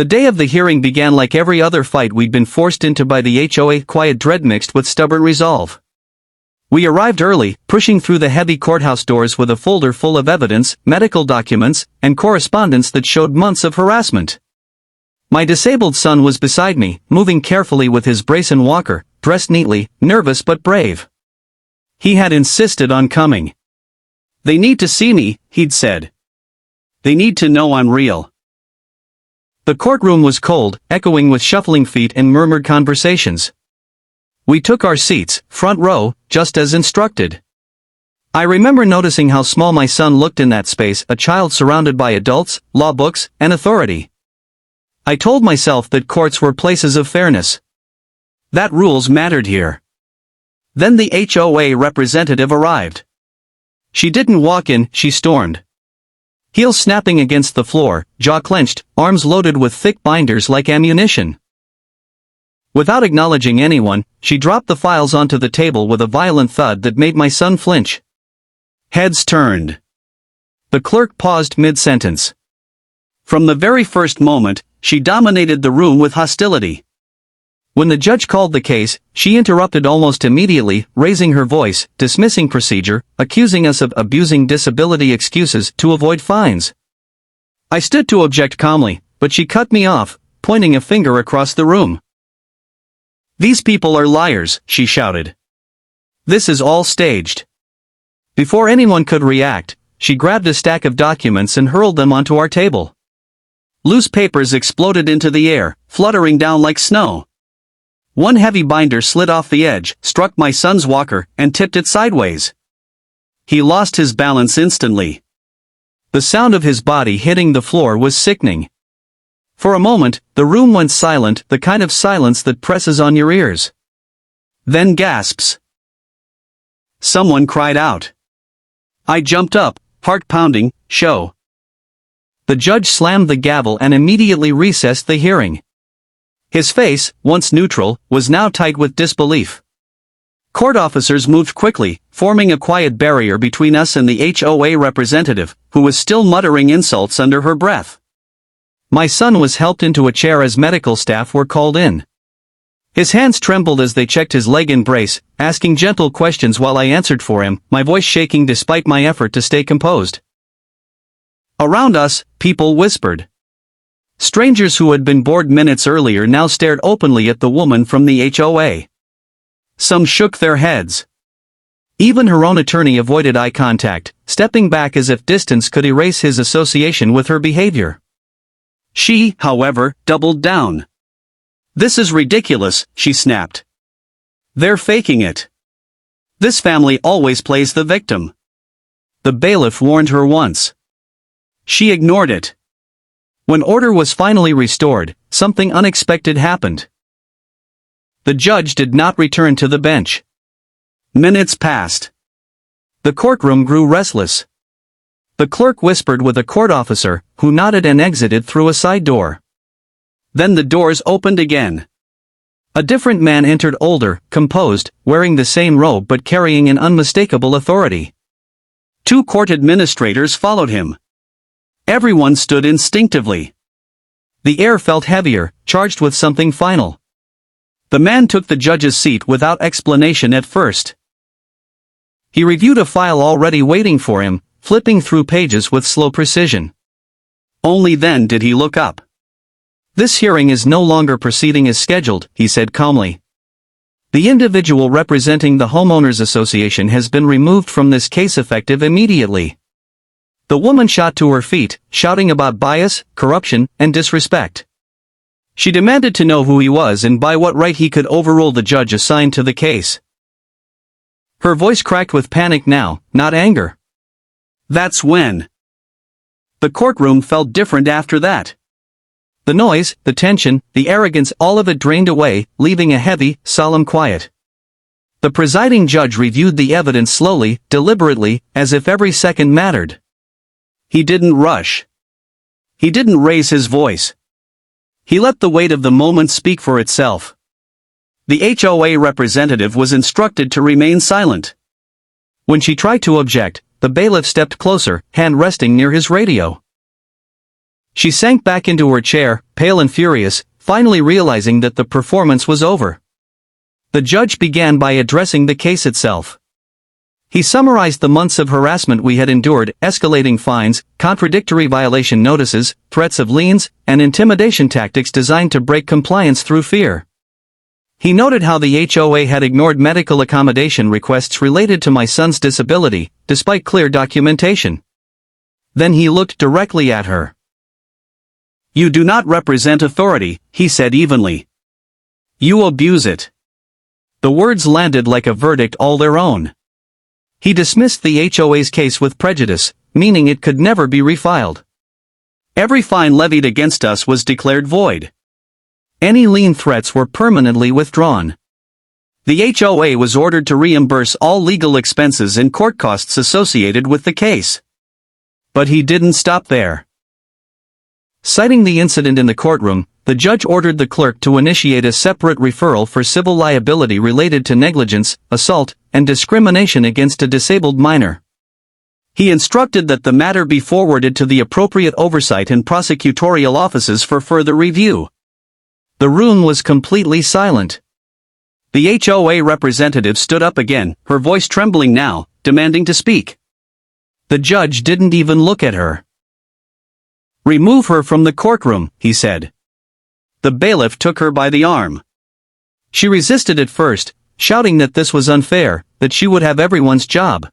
The day of the hearing began like every other fight we'd been forced into by the HOA, quiet dread mixed with stubborn resolve. We arrived early, pushing through the heavy courthouse doors with a folder full of evidence, medical documents, and correspondence that showed months of harassment. My disabled son was beside me, moving carefully with his brace and walker, dressed neatly, nervous but brave. He had insisted on coming. "They need to see me," he'd said. "They need to know I'm real." The courtroom was cold, echoing with shuffling feet and murmured conversations. We took our seats, front row, just as instructed. I remember noticing how small my son looked in that space, a child surrounded by adults, law books, and authority. I told myself that courts were places of fairness. That rules mattered here. Then the HOA representative arrived. She didn't walk in, she stormed. Heels snapping against the floor, jaw clenched, arms loaded with thick binders like ammunition. Without acknowledging anyone, she dropped the files onto the table with a violent thud that made my son flinch. Heads turned. The clerk paused mid-sentence. From the very first moment, she dominated the room with hostility. When the judge called the case, she interrupted almost immediately, raising her voice, dismissing procedure, accusing us of abusing disability excuses to avoid fines. I stood to object calmly, but she cut me off, pointing a finger across the room. "These people are liars," she shouted. "This is all staged." Before anyone could react, she grabbed a stack of documents and hurled them onto our table. Loose papers exploded into the air, fluttering down like snow. One heavy binder slid off the edge, struck my son's walker, and tipped it sideways. He lost his balance instantly. The sound of his body hitting the floor was sickening. For a moment, the room went silent, the kind of silence that presses on your ears. Then gasps. Someone cried out. I jumped up, heart pounding, "Show." The judge slammed the gavel and immediately recessed the hearing. His face, once neutral, was now tight with disbelief. Court officers moved quickly, forming a quiet barrier between us and the HOA representative, who was still muttering insults under her breath. My son was helped into a chair as medical staff were called in. His hands trembled as they checked his leg in brace, asking gentle questions while I answered for him, my voice shaking despite my effort to stay composed. Around us, people whispered. Strangers who had been bored minutes earlier now stared openly at the woman from the HOA. Some shook their heads. Even her own attorney avoided eye contact, stepping back as if distance could erase his association with her behavior. She, however, doubled down. "This is ridiculous," she snapped. "They're faking it. This family always plays the victim." The bailiff warned her once. She ignored it. When order was finally restored, something unexpected happened. The judge did not return to the bench. Minutes passed. The courtroom grew restless. The clerk whispered with a court officer, who nodded and exited through a side door. Then the doors opened again. A different man entered, older, composed, wearing the same robe but carrying an unmistakable authority. Two court administrators followed him. Everyone stood instinctively. The air felt heavier, charged with something final. The man took the judge's seat without explanation at first. He reviewed a file already waiting for him, flipping through pages with slow precision. Only then did he look up. "This hearing is no longer proceeding as scheduled," he said calmly. "The individual representing the Homeowners Association has been removed from this case effective immediately." The woman shot to her feet, shouting about bias, corruption, and disrespect. She demanded to know who he was and by what right he could overrule the judge assigned to the case. Her voice cracked with panic now, not anger. That's when the courtroom felt different after that. The noise, the tension, the arrogance, all of it drained away, leaving a heavy, solemn quiet. The presiding judge reviewed the evidence slowly, deliberately, as if every second mattered. He didn't rush. He didn't raise his voice. He let the weight of the moment speak for itself. The HOA representative was instructed to remain silent. When she tried to object, the bailiff stepped closer, hand resting near his radio. She sank back into her chair, pale and furious, finally realizing that the performance was over. The judge began by addressing the case itself. He summarized the months of harassment we had endured, escalating fines, contradictory violation notices, threats of liens, and intimidation tactics designed to break compliance through fear. He noted how the HOA had ignored medical accommodation requests related to my son's disability, despite clear documentation. Then he looked directly at her. "You do not represent authority," he said evenly. "You abuse it." The words landed like a verdict all their own. He dismissed the HOA's case with prejudice, meaning it could never be refiled. Every fine levied against us was declared void. Any lien threats were permanently withdrawn. The HOA was ordered to reimburse all legal expenses and court costs associated with the case. But he didn't stop there. Citing the incident in the courtroom, the judge ordered the clerk to initiate a separate referral for civil liability related to negligence, assault, and discrimination against a disabled minor. He instructed that the matter be forwarded to the appropriate oversight and prosecutorial offices for further review. The room was completely silent. The HOA representative stood up again, her voice trembling now, demanding to speak. The judge didn't even look at her. "Remove her from the courtroom," he said. The bailiff took her by the arm. She resisted at first, shouting that this was unfair, that she would have everyone's job.